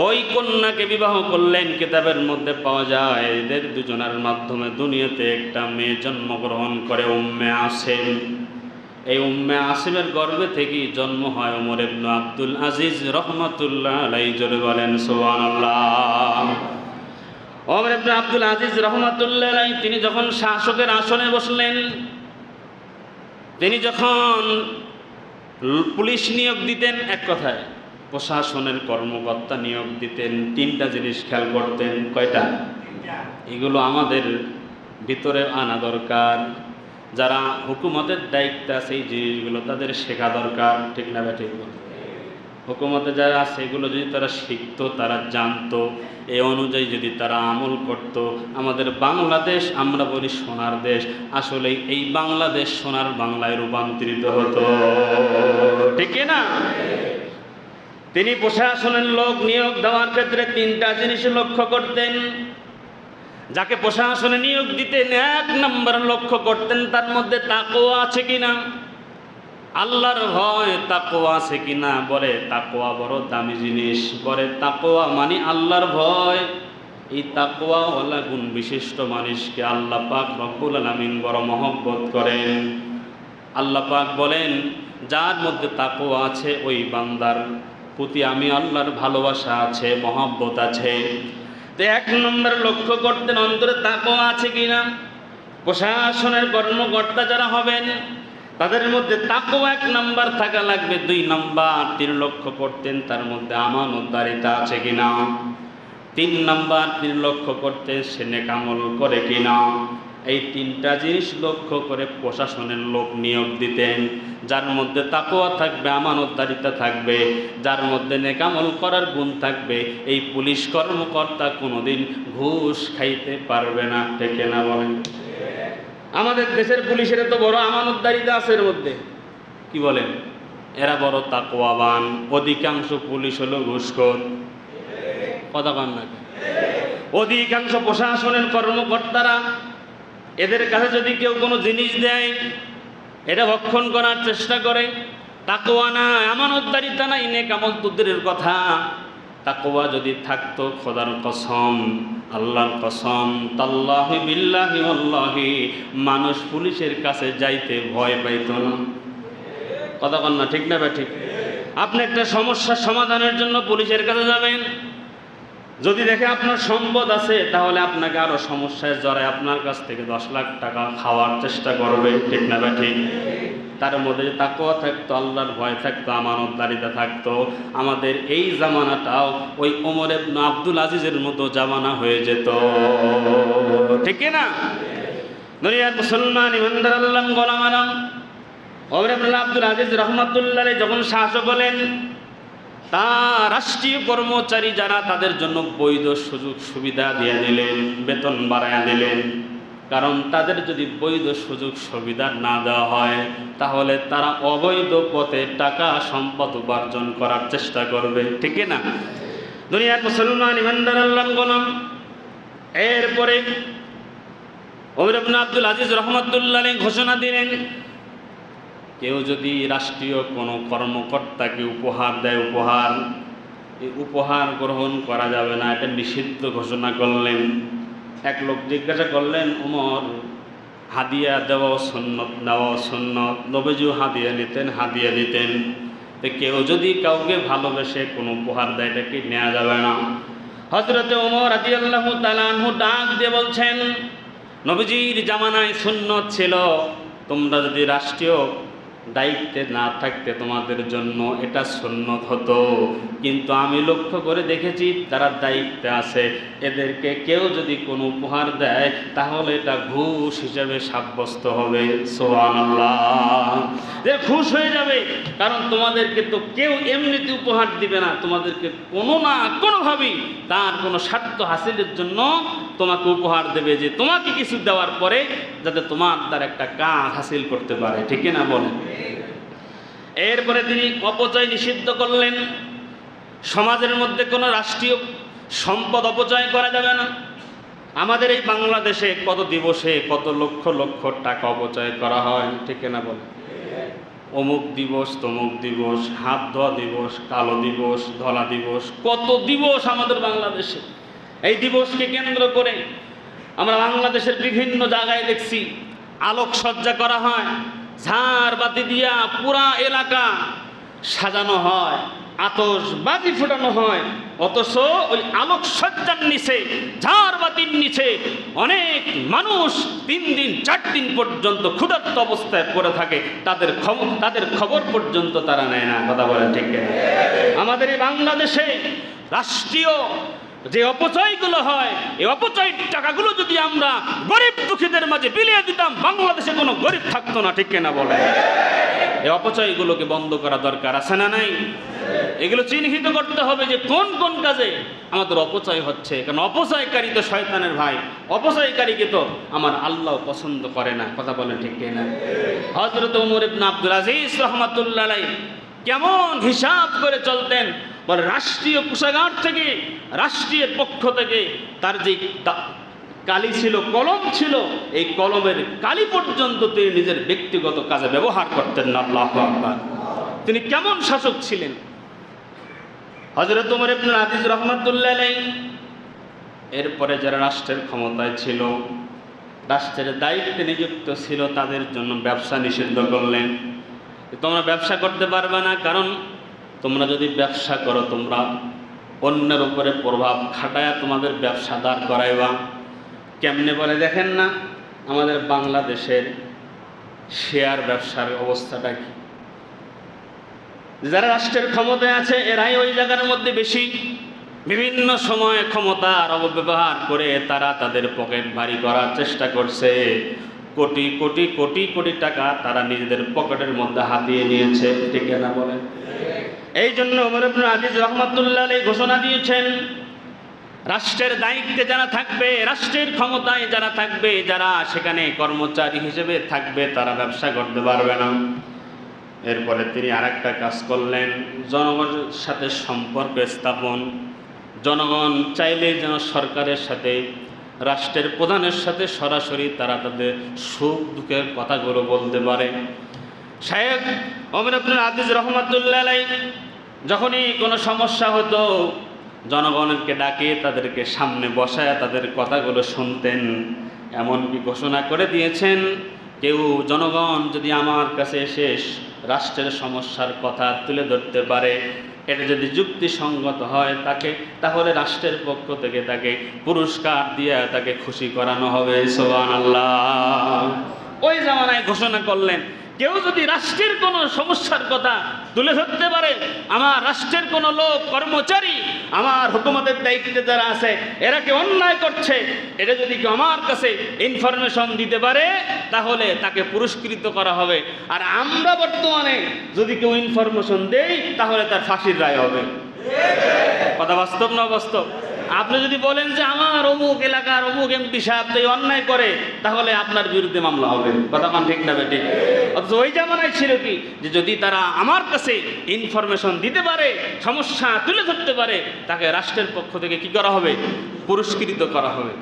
ওই কন্যাকে বিবাহ করলেন। কিতাবের মধ্যে পাওয়া যায় এদের দুজনের মাধ্যমে দুনিয়াতে একটা মেয়ে জন্মগ্রহণ করে, উম্মে আসিম। এই উম্মে আসিমের গর্ভে থেকেই জন্ম হয় ওমর ইবনে আব্দুল আজিজ রহমাতুল্লাহ আলাইহি। জোরে বলেন সুবহানাল্লাহ। ওমর ইবনে আব্দুল আজিজ রহমাতুল্লাহ আলাইহি তিনি যখন শাসকের আসনে বসলেন, তিনি যখন পুলিশ নিয়োগ দিতেন, এক কথায় প্রশাসনের কর্মকর্তা নিয়োগ দিতেন, 3টা জিনিস খেয়াল করতেন। কয়টা? এগুলো আমাদের ভিতরে আনা দরকার। যারা হুকুমতের দায়িত্বে আছে এই জিনিসগুলো তাদের শেখা দরকার, ঠিক না ঠিক? হুকুমতে যারা আছে এগুলো যদি তারা শিখতো, তারা জানতো, এই অনুযায়ী যদি তারা আমল করত, আমাদের বাংলাদেশ, আমরা বলি সোনার দেশ, আসলে এই বাংলাদেশ সোনার বাংলায় রূপান্তরিত হতো, ঠিক না? তিনি প্রশাসনের লোক নিয়োগ দেওয়ার ক্ষেত্রে তিনটা জিনিস লক্ষ্য করতেন। যাকে প্রশাসনে নিয়োগ দিতেন এক নম্বর লক্ষ্য করতেন তার মধ্যে তাকওয়া আছে কিনা, আল্লাহর ভয় তাকওয়া আছে কিনা। বলে তাকওয়া বড় দামি জিনিস, বলে তাকওয়া মানে আল্লাহর ভয়। এই তাকওয়া ওয়ালা গুণ বিশিষ্ট মানুষকে আল্লাহ পাক রব্বুল আলামিন বড় মহব্বত করেন। আল্লাহ পাক বলেন যার মধ্যে তাকওয়া আছে ওই বান্দার প্রতি আমি আল্লাহর ভালোবাসা আছে, মহব্বত আছে। তো এক নম্বর লক্ষ্য করতেন অন্তরে তাকওয়া আছে কিনা। প্রশাসনের কর্মকর্তা যারা হবেন তাদের মধ্যে তাকওয়া এক নম্বর থাকা লাগবে। দুই নম্বর তিনি লক্ষ্য করতেন তার মধ্যে আমানতদারিতা আছে কিনা। তিন নম্বর তিনি লক্ষ্য করতেন সে নেক আমল করে কিনা। এই তিনটা জিনিস লক্ষ্য করে প্রশাসনের লোক নিয়োগ দিতেন। যার মধ্যে তাকওয়া থাকবে, আমানতদারিতা থাকবে, যার মধ্যে নেক আমল করার গুণ থাকবে, এই পুলিশ কর্মকর্তা কোনোদিন ঘুষ খাইতে পারবে না, ঠিক না বলেন? আমাদের দেশের পুলিশের তো বড় আমানতদারিতা আছে এর মধ্যে, কি বলেন? এরা বড় তাকওয়াবান। অধিকাংশ পুলিশ হলো ঘুষখোর, কথা বলেন না? অধিকাংশ প্রশাসনের কর্মকর্তারা এদের কাছে যদি কেউ কোনো জিনিস দেয় এটা ভক্ষণ করার চেষ্টা করে। তাকওয়া না, আমানতদারিতা নাই, নেক আমল তো দূরের কথা। তাকওয়া যদি থাকতো, খোদার কসম, আল্লাহর কসম, তাল্লাহি বিল্লাহি ওয়াল্লাহি, মানুষ পুলিশের কাছে যাইতে ভয় পাইত না, কথা বল না, ঠিক না বা ঠিক? আপনি একটা সমস্যার সমাধানের জন্য পুলিশের কাছে যাবেন, যদি দেখে আপনার সম্পদ আছে তাহলে আপনাকে আরো সমস্যায় জড়ায় আপনার কাছ থেকে 10 লাখ টাকা খাওয়ার চেষ্টা করবে, ঠিক না বা ঠিক? তার মধ্যে তাকওয়া থাকতো, আল্লাহর ভয় থাকতো, আমানতদারিতা থাকতো, আমাদের এই জামানাটাও ওই ওমর ইবনে আব্দুল আজিজের মতো জামানা হয়ে যেত, ঠিক না? দুনিয়ার মুসলমান ইমানদার আল্লাহর গোলামেরা ওমর ইবনে আব্দুল আজিজ রাহমাতুল্লাহ আলাইহি যখন শাসক হলেন, তার রাষ্ট্রীয় কর্মচারী যারা তাদের জন্য বৈধ সুযোগ সুবিধা দিয়ে দিলেন, বেতন বাড়ায় দিলেন। কারণ তাদের যদি বৈধ সুযোগ সুবিধা না দেওয়া হয় তাহলে তারা অবৈধ পথে টাকা সম্পদ উপার্জন করার চেষ্টা করবে, ঠিক না? দুনিয়ার মুসলমান ইমানদার আল্লাহর গোলাম, এরপরে ওমর ইবনে আব্দুল আজিজ রাহমাতুল্লাহ আলাইহি ঘোষণা দিলেন কেউ যদি রাষ্ট্রীয় কোনো কর্মকর্তাকে উপহার দেয়, এই উপহার গ্রহণ করা যাবে না, এটা নিষিদ্ধ ঘোষণা করলেন। এক লোক জিজ্ঞাসা করলেন, ওমর, হাদিয়া দেওয়া সুন্নত, নেওয়া সুন্নত, নবীজিও হাদিয়া নিতেন, হাদিয়া দিতেন, তো কেউ যদি কাউকে ভালোবেসে কোনো উপহার দেয় এটা কি নেওয়া যাবে না? হযরতে ওমর রাদিয়াল্লাহু তাআলা আনহু ডাক দিয়ে বলছেন, নবীজির জামানায় সুন্নত ছিল, তোমরা যদি রাষ্ট্রীয় দায়িত্বে না থাকতে তোমাদের জন্য এটা সুন্নত হতো, কিন্তু আমি লক্ষ্য করে দেখেছি যারা দায়িত্বে আছে এদেরকে কেউ যদি কোনো উপহার দেয় তাহলে এটা ঘুষ হিসেবে সাব্যস্ত হবে। সুবহানাল্লাহ, যে খুশ হয়ে যাবে, কারণ তোমাদেরকে তো কেউ এমনিতে উপহার দিবে না, তোমাদেরকে কোনো না কোনোভাবেই তার কোনো স্বার্থ হাসিলের জন্য তোমাকে উপহার দেবে, যে তোমাকে কিছু দেওয়ার পরে যাতে তোমার তার একটা কাজ হাসিল করতে পারে, ঠিক না বলেন? এরপরে তিনি অপচয় নিষিদ্ধ করলেন। সমাজের মধ্যে কোনো রাষ্ট্রীয় সম্পদ অপচয় করা যাবে না। আমাদের এই বাংলাদেশে কত দিবসে কত লক্ষ লক্ষ টাকা অপচয় করা হয়, ঠিক না বলেন? অমুক দিবস, তমুক দিবস, হাত ধোয়া দিবস, কালো দিবস, ধলা দিবস, কত দিবস আমাদের বাংলাদেশে। এই দিবসকে কেন্দ্র করে আমরা বাংলাদেশের বিভিন্ন জায়গায় দেখছি আলোকসজ্জা করা হয়, ঝাড়বাতি দিয়া পুরা এলাকা সাজানো হয়, আতশবাজি ফোটানো হয়, অথচ ওই আলোকসজ্জার নিচে, ঝাড়বাতির নিচে অনেক মানুষ 3 দিন 4 দিন পর্যন্ত ক্ষুধার্ত অবস্থায় পড়ে থাকে, তাদের খবর পর্যন্ত তারা নেয় না, কথা বলেন ঠিক না? আমাদের এই বাংলাদেশে রাষ্ট্রীয় যে অপচয়গুলো হয়, এই অপচয়ের টাকাগুলো যদি আমরা গরিব দুঃখীদের মাঝে বিলিয়ে দিতাম, বাংলাদেশে কোনো গরিব থাকতো না, ঠিক কিনা বলে? এই অপচয়গুলোকে বন্ধ করা দরকার আছে না নাই? এগুলো চিহ্নিত করতে হবে যে কোন কোন কাজে আমাদের অপচয় হচ্ছে, কারণ অপচয়কারী তো শয়তানের ভাই, অপচয়কারীকে তো আমার আল্লাহ পছন্দ করে না, কথা বলেন ঠিক কিনা? হযরত ওমর ইবনে আব্দুল আজিজ রাহমাতুল্লাহ আলাইহি কেমন হিসাব করে চলতেন, বলে রাষ্ট্রীয় কোষাগার থেকে, রাষ্ট্রীয় পক্ষ থেকে তার যে কালি ছিল, কলম ছিল, এই কলমের কালি পর্যন্ত তিনি নিজের ব্যক্তিগত কাজে ব্যবহার করতেন না। আল্লাহু আকবার! তিনি কেমন শাসক ছিলেন! হযরত ওমর ইবনে আজিজ রাহমাতুল্লাহ আলাইহি এরপরে যারা রাষ্ট্রের ক্ষমতায় ছিল, রাষ্ট্রের দায়িত্বে নিযুক্ত ছিল, তাদের জন্য ব্যবসা নিষিদ্ধ করলেন। তোমরা ব্যবসা করতে পারবে না, কারণ তোমরা যদি ব্যবসা করো তোমরা অন্যের উপরে প্রভাব খাটায়া তোমাদের ব্যবসা দাঁড় করাইবা। কেমনে বলে দেখেন না, আমাদের বাংলাদেশের শেয়ার ব্যবসার অবস্থাটা কি? যারা রাষ্ট্রের ক্ষমতায় আছে এরাই ওই জায়গার মধ্যে বেশি বিভিন্ন সময়ে ক্ষমতার অপব্যবহার করে তারা তাদের পকেট ভারী করার চেষ্টা করছে। কোটি কোটি কোটি কোটি টাকা তারা নিজেদের পকেটের মধ্যে হাতিয়ে নিয়েছে, ঠিক না বলেন? এই জন্য ওমর ইবনে আজিজ রাহমাতুল্লাহ আলাইহি ঘোষণা দিয়েছেন, রাষ্ট্রের দায়িত্বে যারা থাকবে, রাষ্ট্রের ক্ষমতায় যারা থাকবে, যারা সেখানে কর্মচারী হিসেবে থাকবে, তারা ব্যবসা করতে পারবে না। এরপরে তিনি আরেকটা কাজ করলেন, জনগণের সাথে সম্পর্ক স্থাপন। জনগণ চাইলে যেন সরকারের সাথে, রাষ্ট্রের প্রধানের সাথে সরাসরি তারা তাদের সুখ দুঃখের কথাগুলো বলতে পারে। শায়েখ ওমর ইবনে আজিজ রাহমাতুল্লাহ আলাইহি যখনই কোনো সমস্যা হতো, জনগণকে ডাকে তাদেরকে সামনে বসায় তাদের কথাগুলো শুনতেন। এমনকি ঘোষণা করে দিয়েছেন, কেউ জনগণ যদি আমার কাছে এসে রাষ্ট্রের সমস্যার কথা তুলে ধরতে পারে, এটা যদি যুক্তিসঙ্গত হয় তাহলে রাষ্ট্রের পক্ষ থেকে তাকে পুরস্কার দিয়ে তাকে খুশি করানো হবে। সুবহানাল্লাহ! ওই জামানায় ঘোষণা করলেন, কেউ যদি রাষ্ট্রের কোনো সমস্যার কথা তুলে ধরতে পারে, আমার রাষ্ট্রের কোনো লোক কর্মচারী, আমার হুকুমতের দায়িত্বে যারা আছে, এরা কি অন্যায় করছে, এটা যদি কেউ আমার কাছে ইনফরমেশন দিতে পারে তাহলে তাকে পুরস্কৃত করা হবে। আর আমরা বর্তমানে যদি কেউ ইনফরমেশন দেই তাহলে তার ফাঁসির রায় হবে। কথা বাস্তব না অবাস্তব? আপনি যদি বলেন যে আমার অমুক এলাকার অমুক এমপি সাহেব তো অন্যায় করে, তাহলে আপনার বিরুদ্ধে মামলা হবে। কথা মান ঠিক না বেঠিক? অথচ ওই জামানায় ছিল কি, যে যদি তারা আমার কাছে ইনফরমেশন দিতে পারে, সমস্যা তুলে ধরতে পারে, তাকে রাষ্ট্রের পক্ষ থেকে কি করা হবে? পুরস্কৃত করা হবে।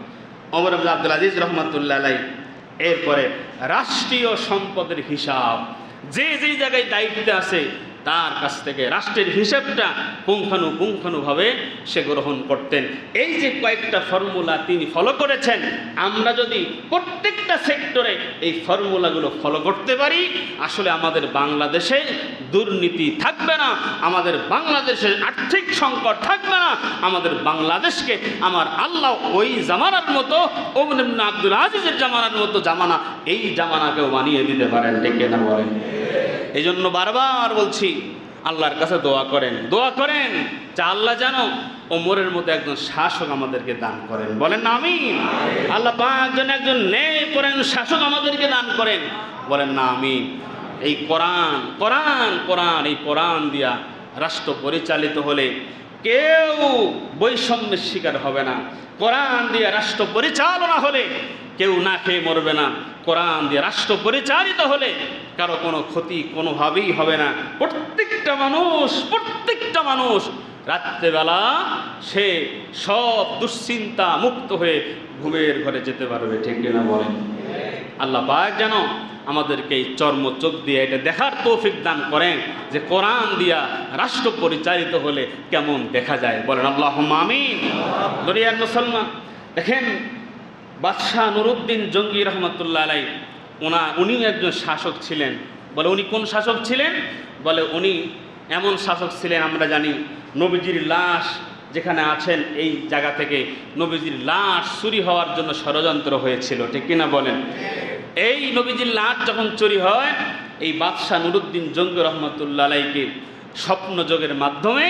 ওমর ইবনে আব্দুল আজিজ রাহমাতুল্লাহ আলাইহি এরপরে রাষ্ট্রীয় সম্পদের হিসাব, যে যেই জায়গায় দায়িত্বে আছে তার কাছ থেকে রাষ্ট্রের হিসাবটা পুঙ্খানুপুঙ্খানুভাবে সে গ্রহণ করতেন। এই যে কয়েকটা ফর্মুলা তিনি ফলো করেছেন, আমরা যদি প্রত্যেকটা সেক্টরে এই ফর্মুলাগুলো ফলো করতে পারি, আসলে আমাদের বাংলাদেশে দুর্নীতি থাকবে না, আমাদের বাংলাদেশের আর্থিক সংকট থাকবে না, আমাদের বাংলাদেশকে আমার আল্লাহ ওই জামানার মতো, ওমর ইবনে আব্দুল আজিজের জামানার মতো জামানা, এই জামানাকেও বানিয়ে দিতে পারেন, ডেকে না বলেন? এই জন্য বারবার বলছি, আল্লাহর কাছে দোয়া করেন, দোয়া করেন যে আল্লাহ যেন ওমরের মতো একজন শাসক আমাদেরকে দান করেন। বলেন না আমিন? আল্লাহ পাক যেন একজন ন্যায়পরায়ণ শাসক আমাদেরকে দান করেন। বলেন না আমিন? এই কোরআন কোরআন কোরআন এই কোরআন দিয়া রাষ্ট্র পরিচালিত হলে কেউ বৈষম্যের শিকার হবে না। কোরআন দিয়ে রাষ্ট্র পরিচালনা হলে কেউ না খেয়ে মরবে না। কোরআন দিয়ে রাষ্ট্র পরিচালিত হলে কারো কোনো ক্ষতি কোনোভাবেই হবে না। প্রত্যেকটা মানুষ রাত্রেবেলা সে সব দুশ্চিন্তা মুক্ত হয়ে ঘুমের ঘরে যেতে পারবে, ঠিক কিনা বলেন? আল্লাহ পাক যেন আমাদেরকে এই চর্ম চোখ দিয়ে এটা দেখার তৌফিক দান করেন যে কোরআন দিয়া রাষ্ট্র পরিচালিত হলে কেমন দেখা যায়। বলেন আল্লাহুম্মা আমিন। দুনিয়ার মুসলমান দেখেন, বাদশাহ নুরউদ্দিন জঙ্গি রহমতুল্লাহ আলাইহি উনি একজন শাসক ছিলেন। বলে উনি কোন শাসক ছিলেন? বলে উনি এমন শাসক ছিলেন, আমরা জানি নবীজির লাশ যেখানে আছেন এই জায়গা থেকে নবীজির লাশ চুরি হওয়ার জন্য ষড়যন্ত্র হয়েছিল, ঠিক কিনা বলেন? এই নবীজির লাশ যখন চুরি হয়, এই বাদশাহ নুরউদ্দিন জঙ্গি রহমতুল্লাহ আলাইহিকে স্বপ্নযোগের মাধ্যমে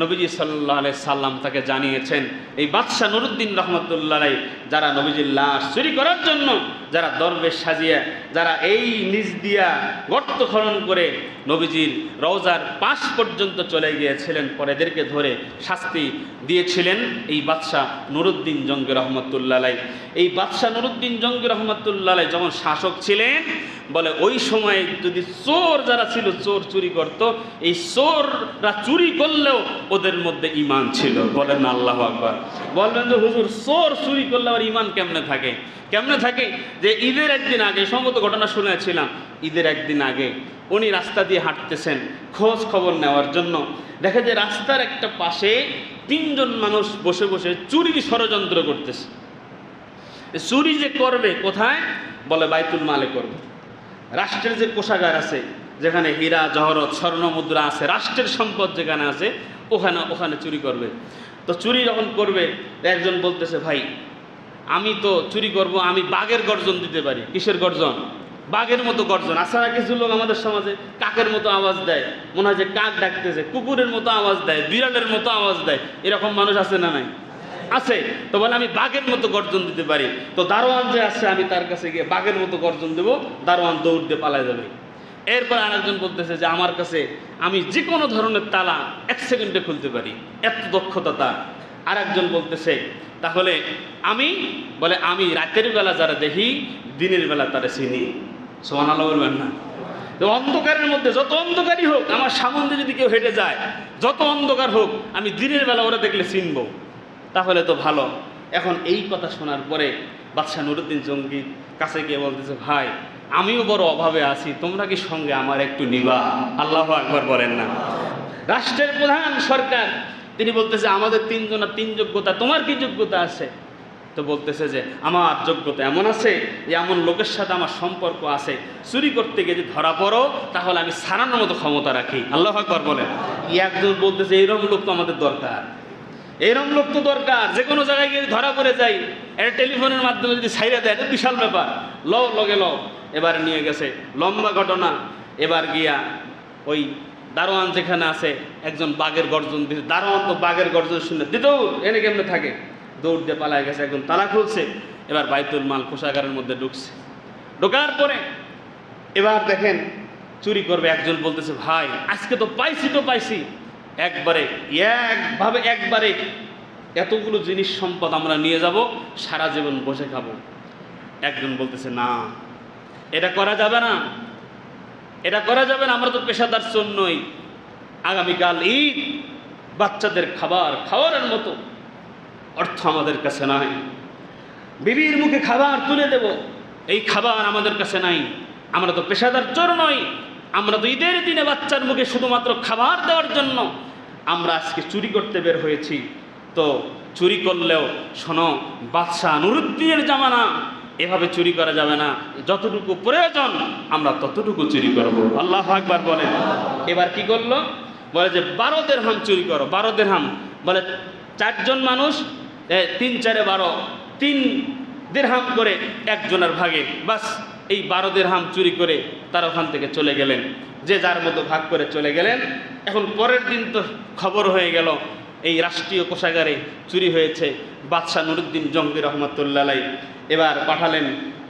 নবীজি সাল্লাল্লাহু আলাইহি সাল্লাম তাকে জানিয়েছেন, এই বাদশাহ নুরুদ্দিন রহমতুল্লাহ আলাইহি যারা নবীজির লাশ চুরি করার জন্য যারা দরবেশ সাজিয়ে যারা এই নিজ দিয়া গর্ত খনন করে নবীজির রওজার পাশ পর্যন্ত চলে গিয়েছিলেন, পরে এদেরকে ধরে শাস্তি দিয়েছিলেন এই বাদশাহ নুরুদ্দিন জঙ্গি রহমতুল্লাহ আলাইহি। এই বাদশাহ নুরুদ্দিন জঙ্গি রহমতুল্লাহ আলাইহি যখন শাসক ছিলেন, বলে ওই সময় যদি চোর যারা ছিল চোর চুরি করত, এই চোররা চুরি করলেও ওদের মধ্যে ঈমান ছিল। বলেন আল্লাহু আকবার। বলবেন যে হুজুর চোর চুরি করলে আবার ঈমান কেমনে থাকে? কেমনে থাকে? যে ঈদের একদিন আগে, সম্ভবত ঘটনা শুনেছিলাম, ঈদের একদিন আগে উনি রাস্তা দিয়ে হাঁটতেছেন খোঁজ খবর নেওয়ার জন্য, দেখে যে রাস্তার একটা পাশে 3 জন মানুষ বসে বসে চুরির ষড়যন্ত্র করতেছে। চুরি যে করবে কোথায়? বলে বাইতুল মালে করবে। রাষ্ট্রের যে কোষাগার আছে, যেখানে হীরা জহরত স্বর্ণ মুদ্রা আছে, রাষ্ট্রের সম্পদ যেখানে আছে, ওখানে চুরি করবে। তো চুরি যখন করবে, একজন বলতেছে, ভাই আমি তো চুরি করব, আমি বাঘের গর্জন দিতে পারি। কিসের গর্জন? বাঘের মতো গর্জন। আসারা কিছু লোক আমাদের সমাজে কাকের মতো আওয়াজ দেয়, মনে হয় যে কাক ডাকতেছে, কুকুরের মতো আওয়াজ দেয়, বিড়ালের মতো আওয়াজ দেয়। এরকম মানুষ আছে না নাই? আছে। তো বলে আমি বাঘের মতো গর্জন দিতে পারি। তো দারোয়ান যে আছে, আমি তার কাছে গিয়ে বাঘের মতো গর্জন দেবো, দারোয়ান দৌড় দিয়ে পালায় যাবে। এরপর আরেকজন বলতেছে যে আমার কাছে আমি যে কোনো ধরনের তালা 1 সেকেন্ডে খুলতে পারি, এত দক্ষতা তার। আরেকজন বলতেছে তাহলে আমি রাতের বেলা যারা দেখি, দিনের বেলা তারা চিনি। সুবহানাল্লাহ বলবেন না? তো অন্ধকারের মধ্যে যত অন্ধকারই হোক, আমার সামনে যদি কেউ হেঁটে যায়, যত অন্ধকার হোক, আমি দিনের বেলা ওরা দেখলে চিনবো। তাহলে তো ভালো। এখন এই কথা শোনার পরে বাদশাহ নুরুদ্দিন জঙ্গির কাছে গিয়ে বলতেছে, ভাই আমিও বড় অভাবে আছি, তোমরা কি সঙ্গে আমার একটু নিবা? আল্লাহু আকবার বলেন না? রাষ্ট্রের প্রধান সরকার, তিনি বলতেছে আমাদের 3 জনের 3 যোগ্যতা, তোমার কি যোগ্যতা আছে? তো বলতেছে যে আমার যোগ্যতা এমন আছে যে এমন লোকের সাথে আমার সম্পর্ক আছে, চুরি করতে গিয়ে যদি ধরা পড়ো তাহলে আমি সারানোর মতো ক্ষমতা রাখি। আল্লাহু আকবার বলেন। একজন বলতেছে এইরকম লোক তো আমাদের দরকার, এরকম লোক তো দরকার। যে কোনো জায়গায় গিয়ে ধরা পড়ে যাই, এটা টেলিফোনের মাধ্যমে যদি ছাইরা দেয়, এটা বিশাল ব্যাপার। লগে এবারে নিয়ে গেছে, লম্বা ঘটনা। এবার গিয়া ওই দারোয়ান যেখানে আছে, একজন বাঘের গর্জন দিতে, দারোয়ান তো বাঘের গর্জন শুনে দিতেও এনে কেমনে থাকে, দৌড় দিয়ে পালায় গেছে। একজন তালা খুলছে, এবার বাইতুল মাল কোষাগারের মধ্যে ঢুকছে। ঢোকার পরে এবার দেখেন চুরি করবে। একজন বলতেছে, ভাই আজকে তো পাইছি একবারে এতগুলো জিনিস সম্পদ আমরা নিয়ে যাব, সারা জীবন বসে খাবো। একজন বলতেছে, না এটা করা যাবে না, আমরা তো পেশাদার চোর নই। আগামীকাল ঈদ, বাচ্চাদের খাবারের মতো অর্থ আমাদের কাছে নাই, বিবির মুখে খাবার তুলে দেব, এই খাবার আমাদের কাছে নাই। আমরা তো পেশাদার চোর নই, আমরা তো ঈদের দিনে বাচ্চার মুখে শুধুমাত্র খাবার দেওয়ার জন্য আমরা আজকে চুরি করতে বের হয়েছি। তো চুরি করলেও শোনো, বাদশাহ নুরুদ্দিনের জামানা, এভাবে চুরি করা যাবে না, যতটুকু প্রয়োজন আমরা ততটুকু চুরি করব। আল্লাহু আকবার বলেন। এবার কি করলো? বলে যে 12 দিরহাম চুরি করো। 12 দিরহাম বলে 4 জন মানুষ, 3 4 12, 3 দিরহাম করে একজনের ভাগে, বাস এই 12 দিরহাম চুরি করে তারা ওখান থেকে চলে গেলেন, যে যার মতো ভাগ করে চলে গেলেন। এখন পরের দিন তো খবর হয়ে গেল এই রাষ্ট্রীয় কোষাগারে চুরি হয়েছে। বাদশাহ নুরুদ্দিন জঙ্গি রহমতুল্লাহ আলাইহি এবার পাঠালেন,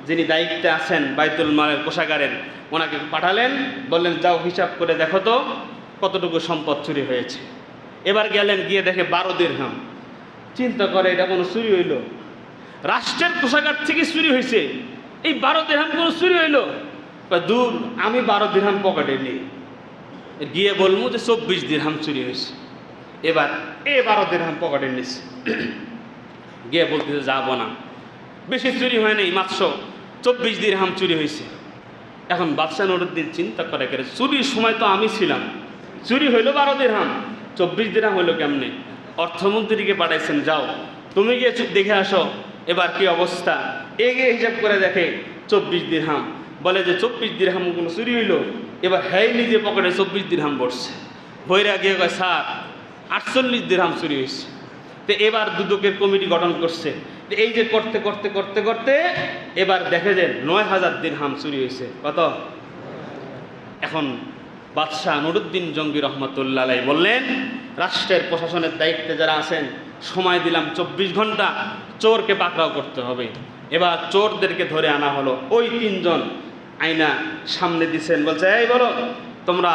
যিনি দায়িত্বে আছেন বাইতুল মালের কোষাগারের, ওনাকে পাঠালেন, বললেন যাও হিসাব করে দেখো তো কতটুকু সম্পদ চুরি হয়েছে। এবার গেলেন, গিয়ে দেখে 12 দিরহাম। চিন্তা করে এটা কোনো চুরি হইল? রাষ্ট্রের কোষাগার থেকে চুরি হয়েছে, এই 12 দিরহাম কোনো চুরি হইল? দূর, আমি 12 দিরহাম পকেটে নিই, গিয়ে বলবো যে 24 দিরহাম চুরি হয়েছে। এবার 12 দিরহাম পকেটে নিচ্ছে, গিয়ে বলতেছে যাবো না, বেশি চুরি হয় নাই, মাত্র 24 দিরহাম চুরি হয়েছে। এখন বাদশাহ নুরুদ্দিন চিন্তা করে, চুরির সময় তো আমি ছিলাম, চুরি হইল 12 দিরহাম, 24 দিরহাম হইল কেমনে? অর্থমন্ত্রীকে পাঠাইছেন, যাও তুমি গিয়ে দেখে আসো এবার কি অবস্থা। এগিয়ে হিসাব করে দেখে 24 দিরহাম। বলে যে 24 দিরহাম কোনো চুরি হইল? এবার হ্যাঁ নিজে পকেটে 24 দিরহাম পড়ছে। ভৈরা গিয়ে কয় স্যার 48 দিরহাম চুরি হয়েছে। তো এবার দুদকের কমিটি গঠন করছে। এই যে করতে করতে করতে করতে এবার দেখে যে 9000 দিরহাম চুরি হয়েছে। কত? এখন বাদশাহ নুরুদ্দিন জঙ্গি রহমতুল্লাহ আলাইহি বললেন রাষ্ট্রের প্রশাসনের দায়িত্বে যারা আছেন, সময় দিলাম 24 ঘন্টা, চোরকে পাকড়াও করতে হবে। এবার চোরদেরকে ধরে আনা হলো। ওই 3 জন আইনা সামনে দিছেন, বলছে এই বলো তোমরা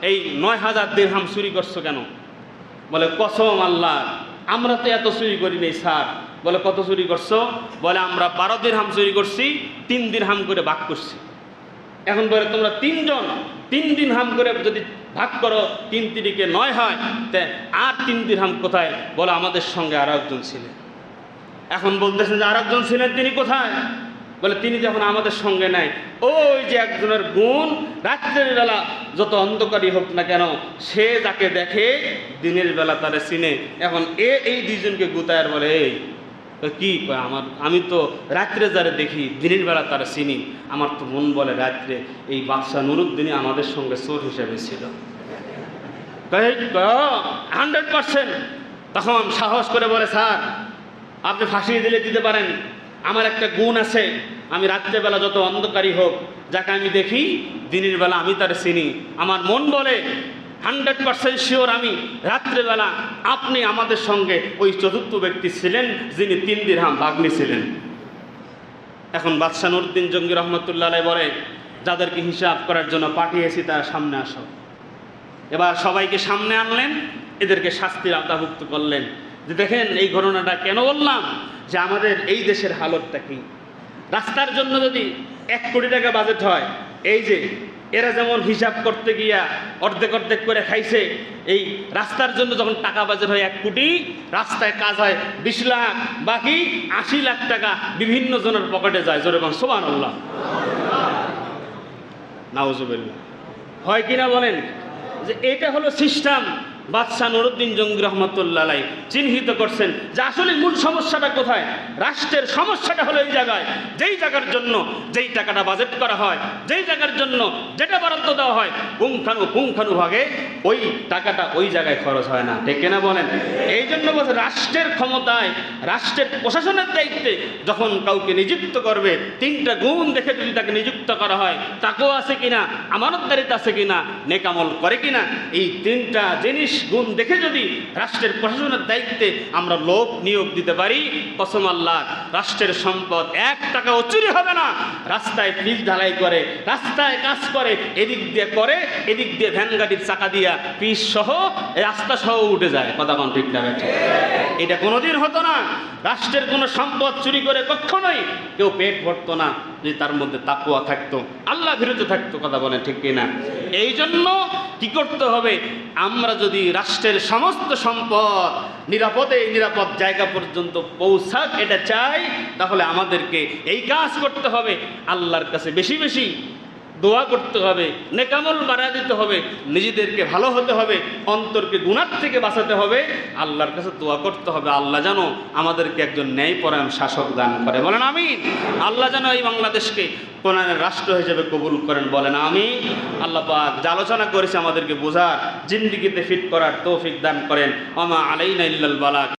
এই 9000 দিরহাম চুরি করছো কেন? বলে কসম আল্লাহ আমরা তো এত চুরি করি নেই স্যার। বলে কত চুরি করছো? বলে আমরা 12 দিরহাম চুরি করছি, 3 দিরহাম করে ভাগ করছি। এখন বলে তোমরা 3 জন 3 দিরহাম করে যদি ভাগ করো, 3 তিরিকে 9 হয়, তা আর 3 দিরহাম কোথায়? বলে আমাদের সঙ্গে আর একজন ছিলেন। এখন বলতেছেন যে আর একজন ছিলেন, তিনি কোথায়? বলে তিনি যখন আমাদের সঙ্গে নাই, ওই যে একজনের গুণ রাত্রের বেলা যত অন্ধকারই হোক না কেন, সে যাকে দেখে দিনের বেলা তারে চিনে। এখন এই 2 জনকে গুতায়ার বলে এই কি কয়, আমি তো রাত্রে যারে দেখি দিনের বেলা তারা চিনি। আমার তো মন বলে রাত্রে এই বাদশাহ নুরুদ্দিনই আমাদের সঙ্গে চোর হিসেবে ছিল। 100%। তখন সাহস করে বলে স্যার আপনি ফাঁসিয়ে দিতে পারেন, আমার একটা গুণ আছে, আমি রাত্রেবেলা যত অন্ধকারই হোক যাকে আমি দেখি দিনের বেলা আমি তার চিনি। আমার মন বলে 100% শিওর আমি রাত্রেবেলা আপনি আমাদের সঙ্গে ওই চতুর্থ ব্যক্তি ছিলেন যিনি 3 দিরহাম ভাগ নিয়েছিলেন। এখন বাদশাহ নুরুদ্দিন জঙ্গি রহমতুল্লাহ আলাইহি বলে যাদেরকে হিসাব করার জন্য পাঠিয়েছি তারা সামনে আসো। এবার সবাইকে সামনে আনলেন, এদেরকে শাস্তির আওতাভুক্ত করলেন। যে দেখেন এই ঘটনাটা কেন বললাম, যে আমাদের এই দেশের হালতটা কি। রাস্তার জন্য যদি 1 কোটি টাকা বাজেট হয়, এই যে এরা যেমন হিসাব করতে গিয়া অর্ধেক করে খাইছে, এই রাস্তার জন্য যখন টাকা বাজেট হয় 1 কোটি, রাস্তায় কাজ হয় 20 লাখ, বাকি 80 লাখ টাকা বিভিন্ন জনের পকেটে যায়। যেরকম সুবহানাল্লাহ, নাউজুবিল্লাহ, হয় কিনা বলেন? যে এটা হলো সিস্টেম। বাদশাহ নুরুদ্দিন জঙ্গি রহমতুল্লাহ আলাইহি চিহ্নিত করছেন যে আসলে মূল সমস্যাটা কোথায়। রাষ্ট্রের সমস্যাটা হলো এই জায়গায়, যেই জায়গার জন্য যেই টাকাটা বাজেট করা হয়, যেই জায়গার জন্য যেটা বরাদ্দ দেওয়া হয়, পুঙ্খানুভাগে ওই টাকাটা ওই জায়গায় খরচ হয় না। ঠিক কিনা বলেন? এই জন্য বলছে রাষ্ট্রের ক্ষমতায়, রাষ্ট্রের প্রশাসনের দায়িত্বে যখন কাউকে নিযুক্ত করবে, 3টা গুণ দেখে যদি তাকে নিযুক্ত করা হয়, তাকেও আছে কিনা, আমানতদারিতা আছে কিনা, নেক আমল করে কিনা, এই 3টা জিনিস গুণ দেখে যদি রাষ্ট্রের প্রশাসনের দায়িত্বে আমরা লোক নিয়োগ দিতে পারি, কসম আল্লাহ রাষ্ট্রের সম্পদ 1 টাকাও চুরি হবে না। রাস্তায় পিচ ঢালাই করে, রাস্তায় কাজ করে, এদিক দিয়ে করে, এদিক দিয়ে ভ্যান গাড়ির চাকা দিয়া পিচ সহ রাস্তা সহ উঠে যায়। কথা কোন ঠিক না? এটা কোনোদিন হতো না। রাষ্ট্রের কোনো সম্পদ চুরি করে কখনোই কেউ পেট ভরতো না, যদি তার মধ্যে তাকওয়া থাকতো, আল্লাহ ভীরুত থাকতো। কথা বলেন ঠিক কিনা? এই জন্য কি করতে হবে, আমরা যদি রাষ্ট্রের সমস্ত সম্পদ নিরাপদ জায়গা পর্যন্ত পৌঁছাক এটা চাই, তাহলে আমাদেরকে এই কাজ করতে হবে। আল্লাহর কাছে বেশি বেশি দোয়া করতে হবে, নেকামল বাড়া দিতে হবে, নিজেদেরকে ভালো হতে হবে, অন্তরকে গুনাহ থেকে বাঁচাতে হবে, আল্লাহর কাছে দোয়া করতে হবে আল্লাহ যেন আমাদেরকে একজন ন্যায়পরায়ণ শাসক দান করে। বলেন আমিন। আল্লাহ যেন এই বাংলাদেশকে কোরআনের রাষ্ট্র হিসেবে কবুল করেন। বলেন আমিন। আল্লাহ পাক যা আলোচনা করেছে আমাদেরকে বোঝার, জিন্দেগিতে ফিট করার তৌফিক দান করেন। ওমা আলাইনা ইল্লাল বালাগ।